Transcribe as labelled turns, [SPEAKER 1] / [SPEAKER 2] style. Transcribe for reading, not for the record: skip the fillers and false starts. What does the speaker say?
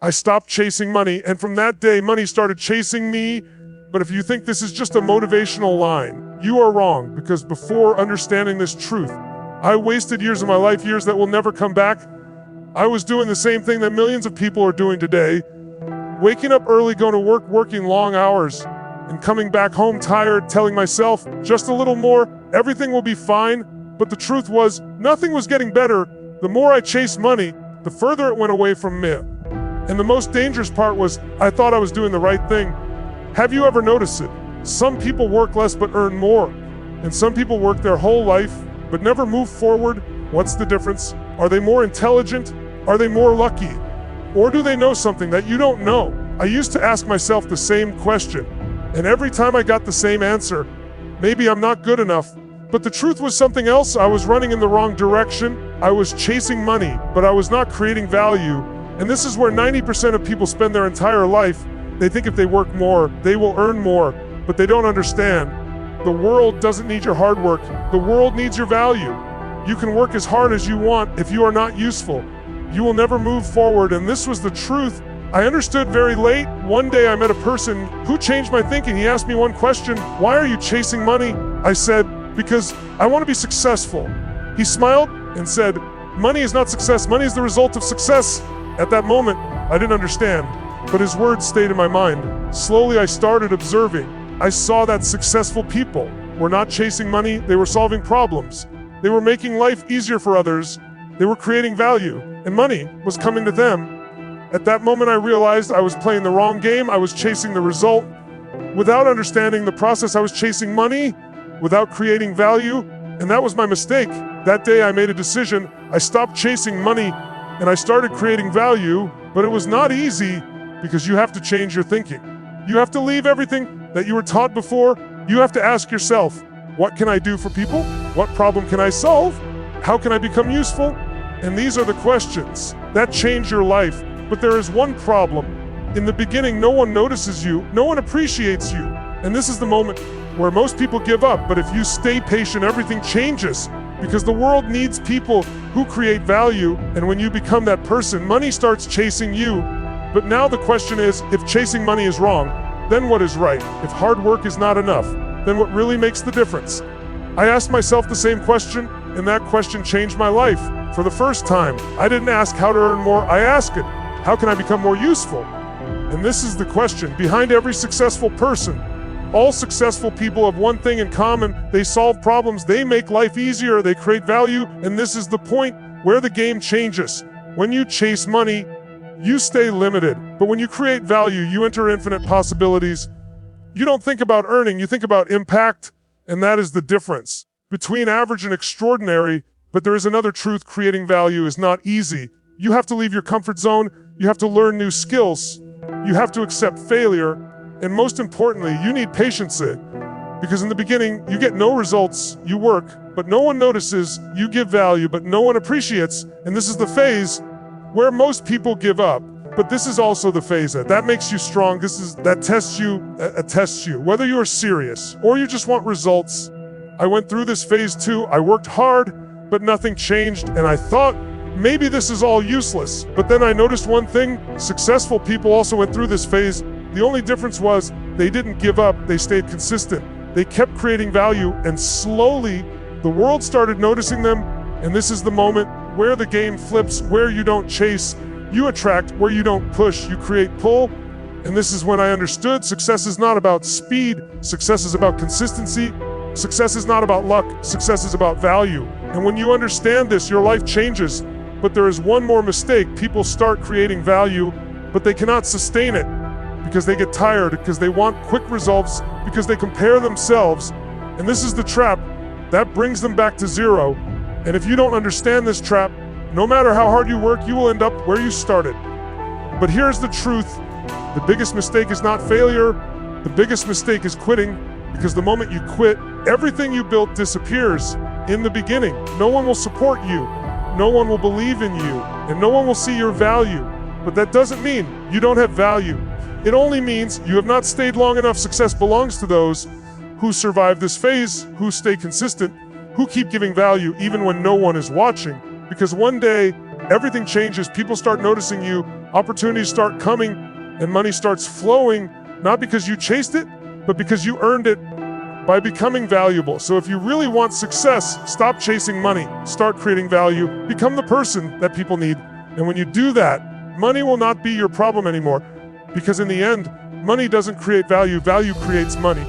[SPEAKER 1] I stopped chasing money, and from that day, money started chasing me. But if you think this is just a motivational line, you are wrong, because before understanding this truth, I wasted years of my life, years that will never come back. I was doing the same thing that millions of people are doing today. Waking up early, going to work, working long hours, and coming back home tired, telling myself, just a little more, everything will be fine. But the truth was, nothing was getting better. The more I chased money, the further it went away from me. And the most dangerous part was, I thought I was doing the right thing. Have you ever noticed it? Some people work less but earn more. And some people work their whole life but never move forward. What's the difference? Are they more intelligent? Are they more lucky? Or do they know something that you don't know? I used to ask myself the same question, and every time I got the same answer, maybe I'm not good enough. But the truth was something else. I was running in the wrong direction. I was chasing money, but I was not creating value. And this is where 90% of people spend their entire life. They think if they work more, they will earn more, but they don't understand. The world doesn't need your hard work. The world needs your value. You can work as hard as you want. If you are not useful, you will never move forward. And this was the truth. I understood very late. One day I met a person who changed my thinking. He asked me one question: why are you chasing money? I said, because I want to be successful. He smiled and said, money is not success. Money is the result of success. At that moment, I didn't understand, but his words stayed in my mind. Slowly, I started observing. I saw that successful people were not chasing money. They were solving problems. They were making life easier for others. They were creating value, and money was coming to them. At that moment, I realized I was playing the wrong game. I was chasing the result. Without understanding the process, I was chasing money without creating value, and that was my mistake. That day, I made a decision. I stopped chasing money, and I started creating value, but it was not easy because you have to change your thinking. You have to leave everything that you were taught before. You have to ask yourself, what can I do for people? What problem can I solve? How can I become useful? And these are the questions that change your life. But there is one problem. In the beginning, no one notices you. No one appreciates you. And this is the moment where most people give up. But if you stay patient, everything changes, because the world needs people who create value. And when you become that person, money starts chasing you. But now the question is, if chasing money is wrong, then what is right? If hard work is not enough, then what really makes the difference? I asked myself the same question, and that question changed my life. For the first time, I didn't ask how to earn more. I asked it, how can I become more useful? And this is the question behind every successful person. All successful people have one thing in common. They solve problems, they make life easier, they create value, and this is the point where the game changes. When you chase money, you stay limited. But when you create value, you enter infinite possibilities. You don't think about earning, you think about impact, and that is the difference between average and extraordinary. But there is another truth: creating value is not easy. You have to leave your comfort zone, you have to learn new skills, you have to accept failure, and most importantly, you need patience. Because in the beginning, you get no results, you work, but no one notices, you give value, but no one appreciates, and this is the phase where most people give up. But this is also the phase that makes you strong. That tests you, whether you are serious or you just want results. I went through this phase too. I worked hard, but nothing changed, and I thought, maybe this is all useless. But then I noticed one thing: successful people also went through this phase. The only difference was they didn't give up, they stayed consistent. They kept creating value, and slowly the world started noticing them. And this is the moment where the game flips, where you don't chase, you attract. Where you don't push, you create pull. And this is when I understood success is not about speed, success is about consistency. Success is not about luck, success is about value. And when you understand this, your life changes. But there is one more mistake. People start creating value, but they cannot sustain it because they get tired, because they want quick results, because they compare themselves. And this is the trap that brings them back to zero. And if you don't understand this trap, no matter how hard you work, you will end up where you started. But here's the truth: the biggest mistake is not failure, the biggest mistake is quitting. Because the moment you quit, everything you built disappears. In the beginning, no one will support you, no one will believe in you, and no one will see your value. But that doesn't mean you don't have value. It only means you have not stayed long enough. Success belongs to those who survive this phase, who stay consistent, who keep giving value even when no one is watching. Because one day, everything changes. People start noticing you, opportunities start coming, and money starts flowing, not because you chased it, but because you earned it by becoming valuable. So if you really want success, stop chasing money, start creating value, become the person that people need. And when you do that, money will not be your problem anymore, because in the end, money doesn't create value, value creates money.